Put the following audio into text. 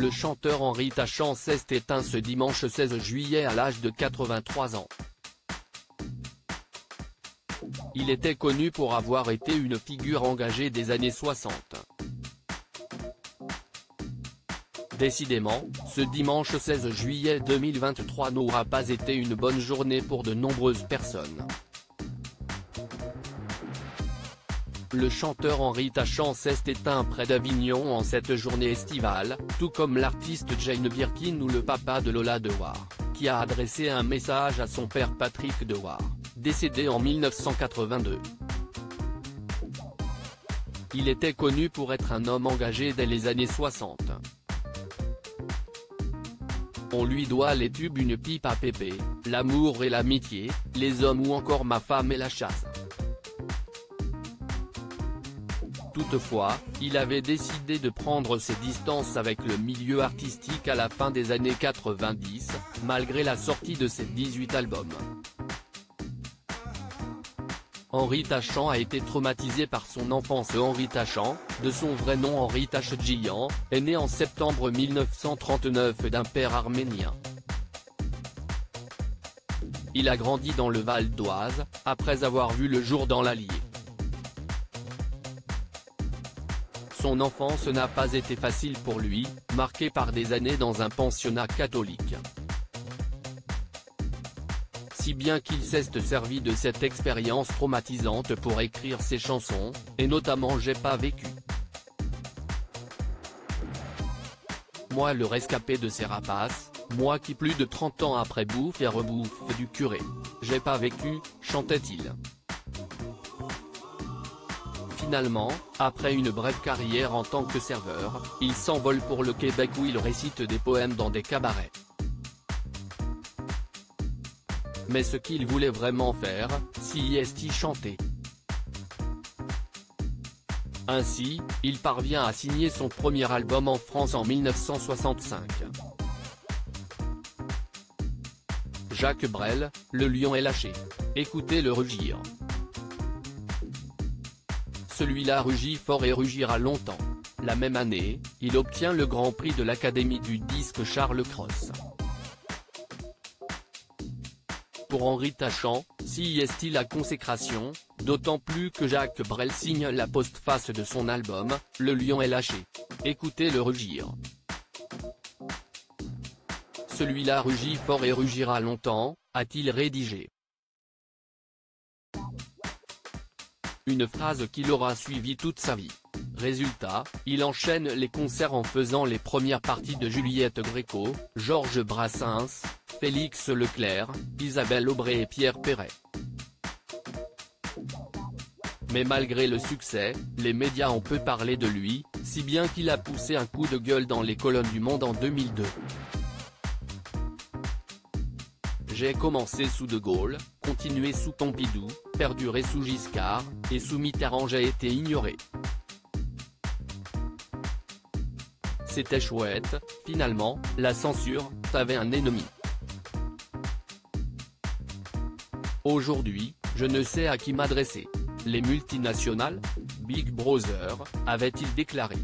Le chanteur Henri Tachant s'est éteint ce dimanche 16 juillet à l'âge de 83 ans. Il était connu pour avoir été une figure engagée des années 60. Décidément, ce dimanche 16 juillet 2023 n'aura pas été une bonne journée pour de nombreuses personnes. Le chanteur Henri Tachant s'est éteint près d'Avignon en cette journée estivale, tout comme l'artiste Jane Birkin ou le papa de Lola Dewar, qui a adressé un message à son père Patrick Dewar, décédé en 1982. Il était connu pour être un homme engagé dès les années 60. On lui doit les tubes Une pipe à Pépé, L'amour et l'amitié, Les hommes ou encore Ma femme et la chasse. Toutefois, il avait décidé de prendre ses distances avec le milieu artistique à la fin des années 90, malgré la sortie de ses 18 albums. Henri Tachant a été traumatisé par son enfance. Henri Tachant, de son vrai nom Henri Tachedjian, est né en septembre 1939 d'un père arménien. Il a grandi dans le Val d'Oise, après avoir vu le jour dans l'Allier. Son enfance n'a pas été facile pour lui, marquée par des années dans un pensionnat catholique. Si bien qu'il s'est servi de cette expérience traumatisante pour écrire ses chansons, et notamment J'ai pas vécu. Moi le rescapé de ces rapaces, moi qui plus de 30 ans après bouffe et rebouffe du curé. J'ai pas vécu, chantait-il. Finalement, après une brève carrière en tant que serveur, il s'envole pour le Québec où il récite des poèmes dans des cabarets. Mais ce qu'il voulait vraiment faire, c'est chanter. Ainsi, il parvient à signer son premier album en France en 1965. Jacques Brel, Le lion est lâché. Écoutez le rugir. Celui-là rugit fort et rugira longtemps. La même année, il obtient le Grand Prix de l'Académie du disque Charles Cros. Pour Henri Tachant, c'est la consécration, d'autant plus que Jacques Brel signe la postface de son album, Le lion est lâché. Écoutez le rugir. Celui-là rugit fort et rugira longtemps, a-t-il rédigé. Une phrase qu'il aura suivi toute sa vie. Résultat, il enchaîne les concerts en faisant les premières parties de Juliette Gréco, Georges Brassens, Félix Leclerc, Isabelle Aubray et Pierre Perret. Mais malgré le succès, les médias ont peu parlé de lui, si bien qu'il a poussé un coup de gueule dans les colonnes du Monde en 2002. J'ai commencé sous De Gaulle, continué sous Pompidou, perduré sous Giscard, et sous Mitterrand j'ai été ignoré. C'était chouette, finalement, la censure, t'avais un ennemi. Aujourd'hui, je ne sais à qui m'adresser. Les multinationales, Big Brother, avait-il déclaré.